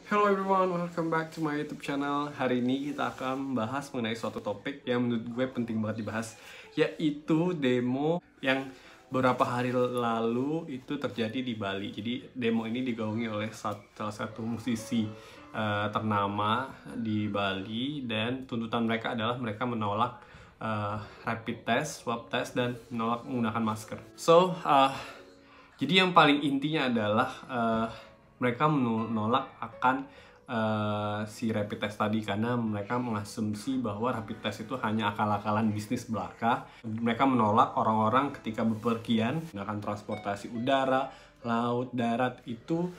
Hello everyone, welcome back to my YouTube channel. Hari ini kita akan membahas mengenai suatu topik yang menurut gue penting banget dibahas, yaitu demo yang beberapa hari lalu itu terjadi di Bali. Jadi demo ini digaungi oleh salah satu musisi ternama di Bali, dan tuntutan mereka adalah mereka menolak rapid test, swab test, dan menolak menggunakan masker. Jadi yang paling intinya adalah mereka menolak akan si rapid test tadi, karena mereka mengasumsi bahwa rapid test itu hanya akal-akalan bisnis belaka. Mereka menolak orang-orang ketika bepergian menggunakan transportasi udara, laut, darat, itu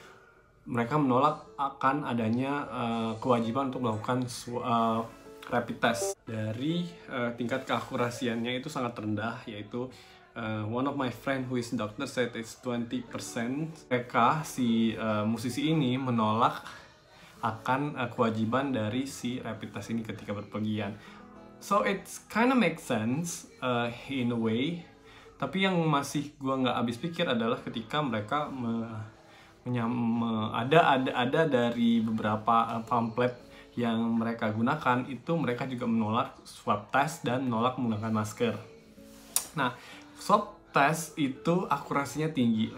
mereka menolak akan adanya kewajiban untuk melakukan rapid test. Dari tingkat keakurasiannya itu sangat rendah, yaitu one of my friend who is doctor said it's 20%. Mereka, si musisi ini menolak akan kewajiban dari si rapid test ini ketika berpergian. So it's kind of make sense in a way. Tapi yang masih gua nggak habis pikir adalah ketika mereka ada dari beberapa pamflet yang mereka gunakan, itu mereka juga menolak swab test dan menolak menggunakan masker. Nah, swab test itu akurasinya tinggi.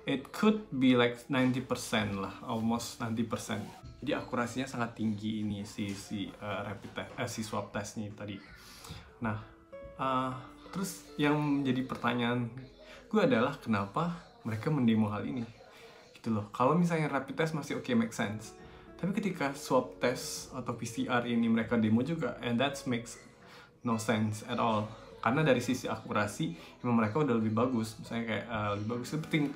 It could be like 90% lah, almost 90%. Jadi akurasinya sangat tinggi ini si rapid test, si swab testnya tadi. Nah, terus yang menjadi pertanyaan gue adalah kenapa mereka mendemo hal ini? Gitu loh. Kalau misalnya rapid test masih oke, make sense. Tapi ketika swab test atau PCR ini mereka demo juga, and that makes no sense at all. Karena dari sisi akurasi memang mereka udah lebih bagus. Misalnya kayak lebih bagus,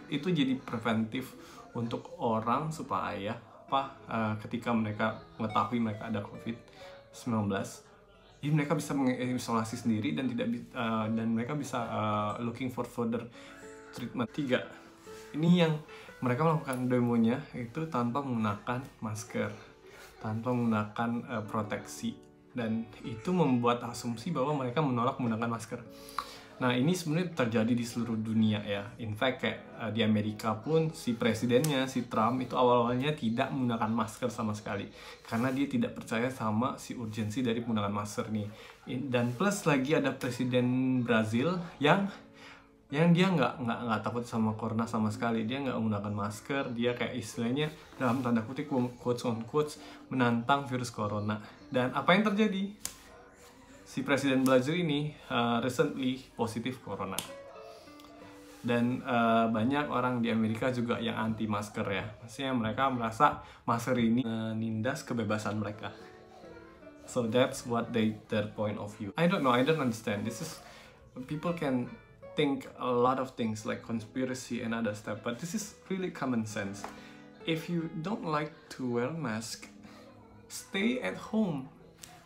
itu jadi preventif untuk orang supaya ketika mereka mengetahui mereka ada COVID-19, jadi mereka bisa mengisolasi sendiri dan mereka bisa looking for further treatment. 3, ini yang mereka melakukan demonya itu tanpa menggunakan masker, tanpa menggunakan proteksi, dan itu membuat asumsi bahwa mereka menolak menggunakan masker. Nah, ini sebenarnya terjadi di seluruh dunia ya. In fact, kayak di Amerika pun si presidennya, si Trump, itu awalnya tidak menggunakan masker sama sekali karena dia tidak percaya sama si urgensi dari menggunakan masker nih. Dan plus lagi ada presiden Brazil yang dia nggak takut sama corona sama sekali. Dia nggak menggunakan masker. Dia kayak istilahnya dalam tanda kutip, quotes on quotes, menantang virus corona. Dan apa yang terjadi? Si presiden Brazil ini recently positif corona. Dan banyak orang di Amerika juga yang anti masker ya. Maksudnya mereka merasa masker ini menindas kebebasan mereka. So that's what their point of view. I don't know, I don't understand. This is, people can think a lot of things like conspiracy and other stuff, but this is really common sense. If you don't like to wear a mask, stay at home.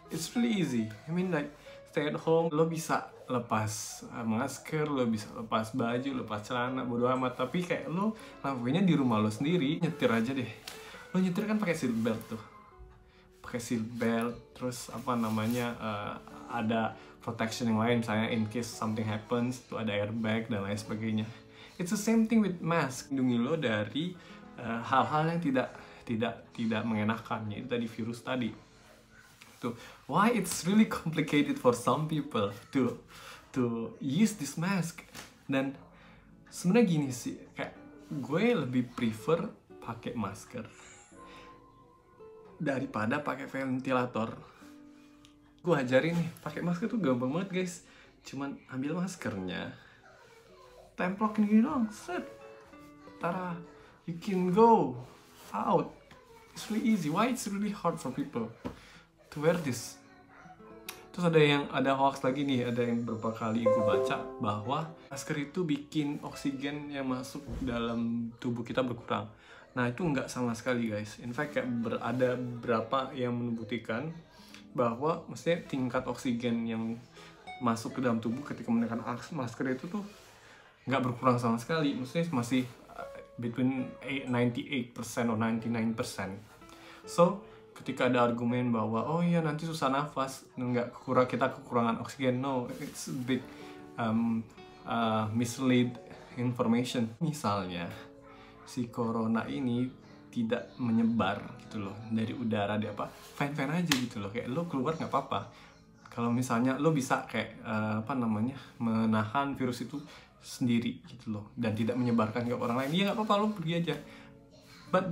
It's really easy. I mean, like, stay at home, lo bisa lepas masker, lo bisa lepas baju, lepas celana, bodo amat. Tapi kayak lo lakuinnya di rumah lo sendiri, nyetir aja deh. Lo nyetir kan pakai seat belt tuh, pakai seat belt, terus ada protection yang lain, misalnya in case something happens, tuh ada airbag dan lain sebagainya. It's the same thing with mask, lindungi lo dari hal-hal yang tidak mengenakan, yaitu tadi virus tadi. Tuh, why it's really complicated for some people to use this mask. Dan sebenarnya gini sih, kayak gue lebih prefer pakai masker daripada pakai ventilator. Gue ajarin nih, pakai masker tuh gampang banget guys. Cuman ambil maskernya, templokin gini doang, set, tara, you can go out. It's really easy. Why it's really hard for people to wear this? Terus ada hoax lagi nih, ada yang beberapa kali gue baca bahwa masker itu bikin oksigen yang masuk dalam tubuh kita berkurang. Nah, itu nggak sama sekali guys. In fact, kayak ada beberapa yang membuktikan bahwa maksudnya tingkat oksigen yang masuk ke dalam tubuh ketika menggunakan masker itu tuh nggak berkurang sama sekali. Maksudnya masih between 98% or 99%. So, ketika ada argumen bahwa oh iya nanti susah nafas, kita kekurangan oksigen, no, it's a bit mislead information. Misalnya si corona ini tidak menyebar gitu loh dari udara, dia apa fine aja gitu loh, kayak lo keluar nggak apa-apa. Kalau misalnya lo bisa kayak menahan virus itu sendiri gitu loh dan tidak menyebarkan ke orang lain, ya nggak apa-apa, lo pergi aja. But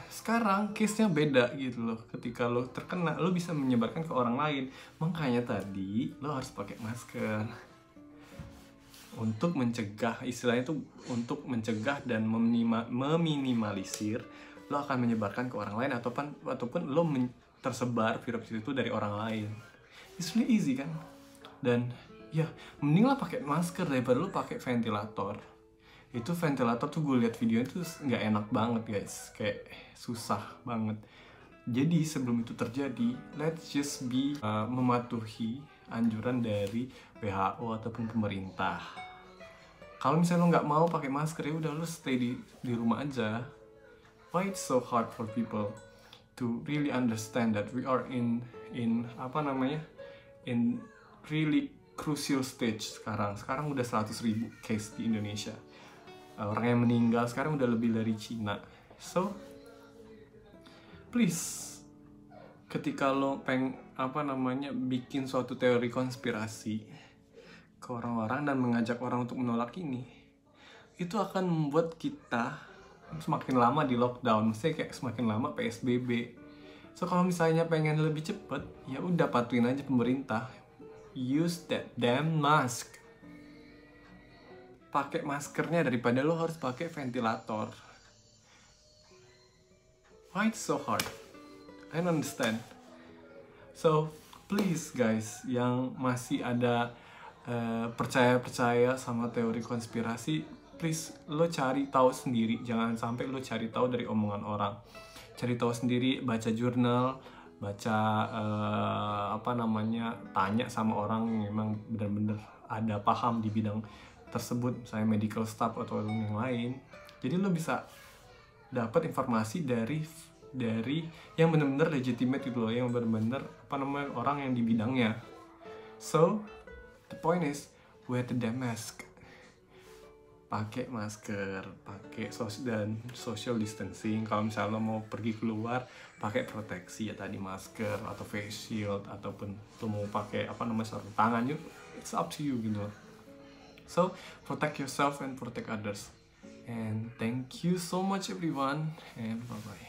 sekarang case-nya beda gitu loh, ketika lo terkena lo bisa menyebarkan ke orang lain, makanya tadi lo harus pakai masker untuk mencegah, istilahnya itu untuk mencegah dan meminimalisir lo akan menyebarkan ke orang lain ataupun lo tersebar virus itu dari orang lain. It's really easy kan? Dan ya mending lah pakai masker daripada lo pakai ventilator. Itu ventilator tuh gue lihat videonya tuh nggak enak banget guys, kayak susah banget. Jadi sebelum itu terjadi, let's just be mematuhi anjuran dari WHO ataupun pemerintah. Kalau misalnya lo nggak mau pakai masker, ya udah lo stay di rumah aja. Why it's so hard for people to really understand that we are in really crucial stage sekarang. Sekarang udah 100.000 case di Indonesia. Orang yang meninggal sekarang udah lebih dari Cina. So please, ketika lo bikin suatu teori konspirasi ke orang-orang dan mengajak orang untuk menolak ini, itu akan membuat kita semakin lama di lockdown, maksudnya kayak semakin lama PSBB. So kalau misalnya pengen lebih cepet, ya udah patuhin aja pemerintah. Use that damn mask. Pakai maskernya daripada lo harus pakai ventilator. Why it's so hard? I don't understand. So please guys, yang masih ada percaya sama teori konspirasi, please lo cari tahu sendiri, jangan sampai lo cari tahu dari omongan orang. Cari tahu sendiri, baca jurnal, baca tanya sama orang yang memang benar-benar ada paham di bidang tersebut, misalnya medical staff atau yang lain. Jadi lo bisa dapat informasi dari yang benar-benar legitimate gitu loh, yang benar-benar orang yang di bidangnya. So the point is, wear the damn mask. Pakai masker, pakai social distancing. Kalau misalnya lo mau pergi keluar, pakai proteksi ya tadi, masker atau face shield, ataupun lo mau pakai sarung tangan, it's up to you gitu loh. So protect yourself and protect others. And thank you so much everyone, and bye bye.